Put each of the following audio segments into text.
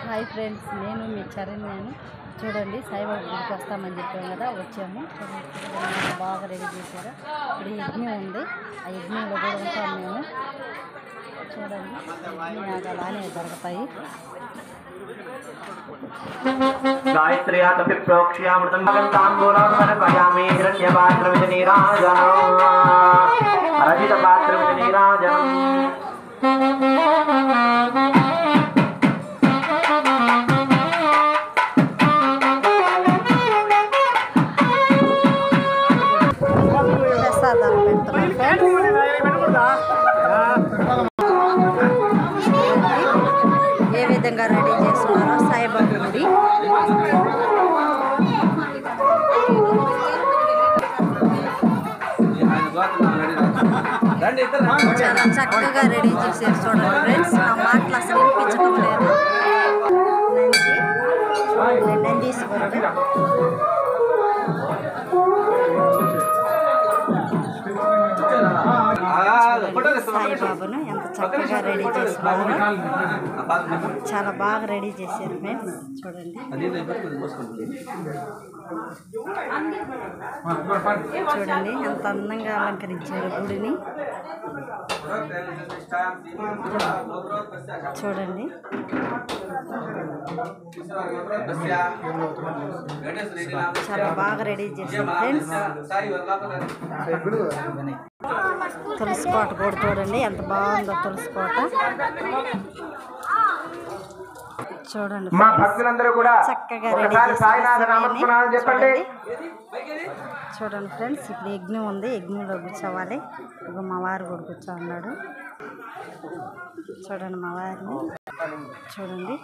Hi friends, నేను మీ చరణ్యాను. చూడండి, సాయిబాబా గుడికి వస్తామని చెప్పాము కదా, వచ్చాము. బాగా రెడీ చేశారు. ఇప్పుడు యజ్ఞం ఉంది, ఆ యజ్ఞంలో కూడా ఉంటాము మేము. చూడండి, యజ్ఞయాగాలు అలానే జరుగుతాయి. गायत्र्यातपि प्रोक्ष्यामृतं ताम्बूलं समर्पयामि हिरण्यपात्रमिति नीराजनम् रजितपात्रमिति नीराजनम् ప్రసాదాలు ఏ విధంగా రెడీ చేస్తున్నారో సాయిబాబా గుడి. చాలా చక్కగా రెడీ చేశారు. చూడండి ఫ్రెండ్స్, నా మాటలు అసలు వినిపించడం లేదు. నందీశ్వరుడు సాయిబాబాను ఎంత చక్కగా రెడీ చేస్తున్నారు. చాలా బాగా రెడీ చేశారు ఫ్రెండ్స్. చూడండి, చూడండి ఎంత అందంగా అలంకరించారు గుడిని. చూడండి, చాలా బాగా రెడీ చేశారు ఫ్రెండ్స్. తులసి కోట కూడా చూడండి ఎంత బాగుందో. తులసి కోట చూడండి, మా భక్తులందరూ కూడా చక్కగా రెడీ చేశారు. చూడండి ఫ్రెండ్స్, ఇప్పుడు యజ్ఞం ఉంది, యజ్ఞంలో కూర్చోవాలి. ఇప్పుడు మా వారు కూడా కూర్చో ఉన్నాడు. చూడండి మా వారిని. చూడండి,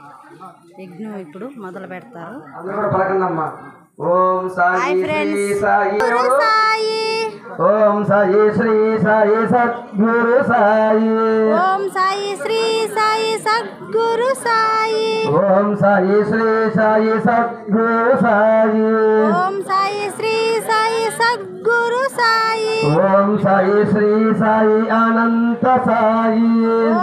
యజ్ఞం ఇప్పుడు మొదలు పెడతారు. ఓం సాయి శ్రీ సాయి, ఓం సాయి శ్రీ సాయి సద్గురు సాయి, ఓం సాయి శ్రీ సాయి సద్గురు సాయి, ఓం సాయి శ్రీ సాయి సద్గురు సాయి, ఓం సాయి శ్రీ సాయి సద్గురు సాయి, ఓం సాయి శ్రీ సాయి అనంత సాయి,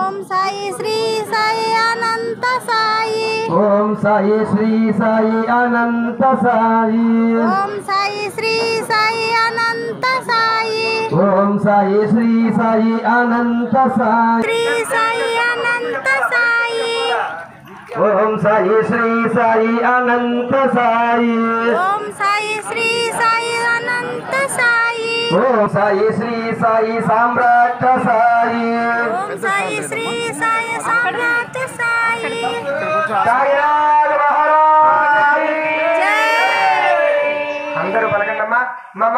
ఓం సాయి శ్రీ సాయి అనంత సాయి, ఓం సాయి శ్రీ సాయి అనంత సాయి, ఓం సాయి శ్రీ సాయి అనంత సాయి, ఓం సాయి శ్రీ సాయి అనంత సాయి, శ్రీ సాయి అనంత సాయి, ఓం సాయి శ్రీ సాయి అనంత సాయి, ఓం సాయి శ్రీ సాయి అనంత సాయి, ఓం సాయి శ్రీ సాయి సామ్రాట్ సాయి, ఓం సాయి శ్రీ సాయి సామ్రాట్ సాయి. సాయినాథ్ మహారాజ్ జై. అందరూ పలకండమ్మా. మమ